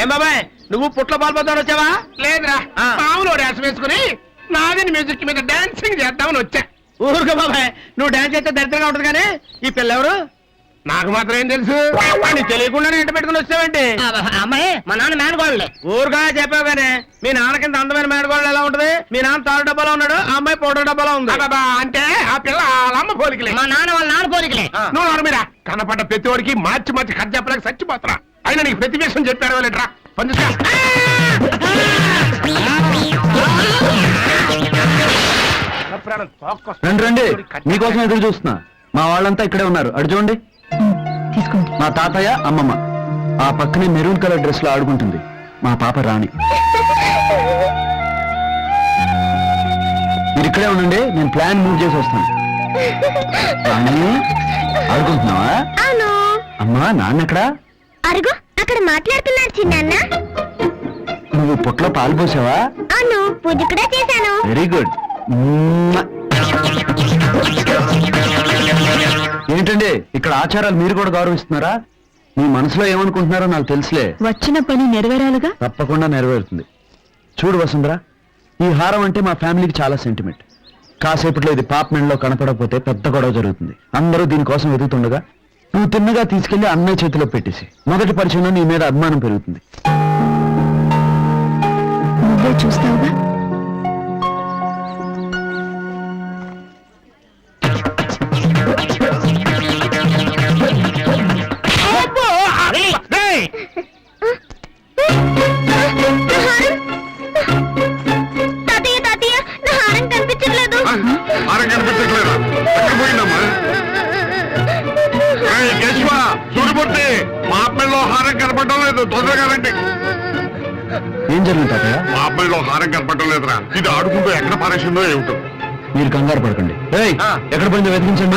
ఏం బాబాయ్ నువ్వు పుట్ల పాల్పొద్దాడు వచ్చావా? లేదురా, మామూలు డాన్స్ వేసుకుని నాదని మ్యూజిక్ మీద డాన్సింగ్ చేద్దామని వచ్చా. ఊరుకో బాబాయ్, నువ్వు డాన్స్ చేస్తే దరిద్రంగా ఉంటుంది కానీ ఈ పిల్ల ఎవరు? నాకు మాత్రం ఏం తెలుసు? నీకు తెలియకుండా ఇంట పెట్టుకుని వచ్చావేంటి? అమ్మాయి మా నాన్న మేనగోళ్ళే. ఊరుగా చెప్పావు కానీ మీ నాన్న కింద అందమైన మేడగోళ్ళు ఎలా ఉంటది? మీ నాన్న తాడు డబ్బాలో ఉన్నాడు, ఆ అమ్మాయి పౌడర్ డబ్బాలో ఉంది. అంటే ఆ పిల్ల అమ్మ పోలికలే, మా నాన్న వాళ్ళ నాన్న పోలికలే. నువ్వు మీద కనపడ్డ ప్రతివాడికి మార్చి మార్చి కథ చెప్పలేక చచ్చిపోతారా? అయినా నీకు ప్రతి విషయం చెప్పారు లేట్రా పని రండి రండి, మీకోసం ఎదురు చూస్తున్నా. మా వాళ్ళంతా ఇక్కడే ఉన్నారు, అడు చూడండి. మా తాతయ్య అమ్మమ్మ, ఆ పక్కనే మెరూన్ కలర్ డ్రెస్ లో ఆడుకుంటుంది మా పాప రాణి. మీరు ఇక్కడే ఉండండి, నేను ప్లాన్ మూవ్ చేసి వస్తాను. రాణి ఆడుకుంటున్నావా? అమ్మా నాన్న ఎక్కడా? అరుగు అక్కడ మాట్లాడుతున్నారు చిన్నాన్న. నువ్వు పొట్లో పాలు పోసావా? అవును, పూజ కూడా చేశాను. Very good. ఏంటండి ఇక్కడ ఆచారాలు మీరు కూడా గౌరవిస్తున్నారా? మీ మనసులో ఏమనుకుంటున్నారో నాకు తెలుసులే. వచ్చిన పని నెరవేరాలిగా. తప్పకుండా నెరవేరుతుంది. చూడు వసుంధర, ఈ హారం అంటే మా ఫ్యామిలీకి చాలా సెంటిమెంట్. కాసేపట్లో ఇది పాప మెండ్లో కనపడకపోతే పెద్ద గొడవ జరుగుతుంది. అందరూ దీనికోసం వెతుకుతుండగా నువ్వు తిన్నగా తీసుకెళ్లి అన్నయ్య చేతిలో పెట్టేసి మొదటి పరిచయంలో నీ మీద అభిమానం పెరుగుతుంది. నువ్వే చూస్తావుగా. మా అబ్బాయిలో హారం కనపడటం లేదు, తొందరగా రండి. ఏం జరిగింది తాతయ్య? మా అబ్బాయిలో హారం కనపడటం లేదురా, ఇది ఆడుకుంటూ ఎక్కడ పారేసిందో ఏమిటో. మీరు కంగారు పడకండి, ఎక్కడ పోయిందో వెతికించండి.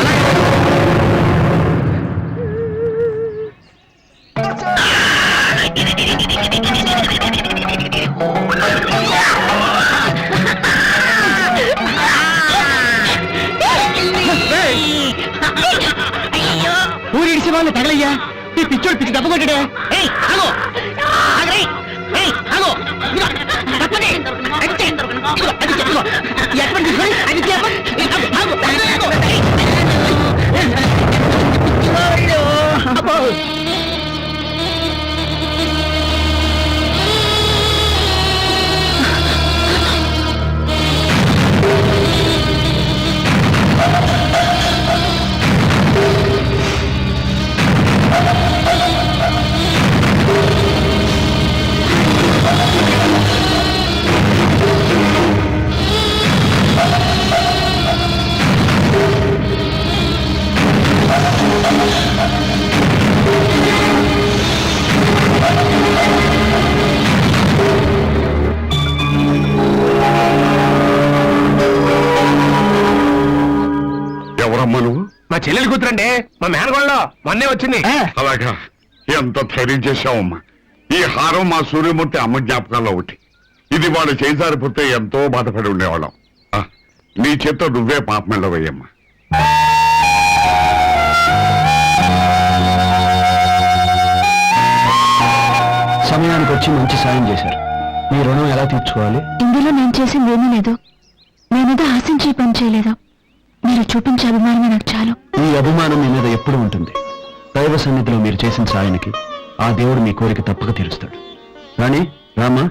ఊరి ఇడిసి వాళ్ళు తగలయ్యా, ఈ పిచ్చోడు పిచ్చి దెబ్బ కొట్టాడే. మా చెల్లెలు కూతురండి, మా మేనగోళ్ళలో మొన్నే వచ్చింది. అలాగా, ఎంత ధైర్యం చేశావమ్మా. ఈ హారం మా సూర్యమూర్తి అమ్మ జ్ఞాపకాల్లో ఒకటి. ఇది వాళ్ళు చేసారిపోతే ఎంతో బాధపడి ఉండేవాళ్ళం. నీ చేత్తో నువ్వే పాప మెళ్ళ వేయమ్మా. సమయానికి వచ్చి మంచి సాయం చేశారు. మీ రుణం ఎలా తీర్చుకోవాలి? ఇందులో నేను చేసింది ఏమీ లేదు. నేనేదో ఆశించి పని చేయలేదు. మీరు చూపించే అభిమానమే నాకు చాలు. ఈ అభిమానం మీ మీద ఎప్పుడు ఉంటుంది. దైవ సన్నిధిలో మీరు చేసిన సాయానికి ఆ దేవుడు మీ కోరిక తప్పక తీరుస్తాడు. రాణి రామా,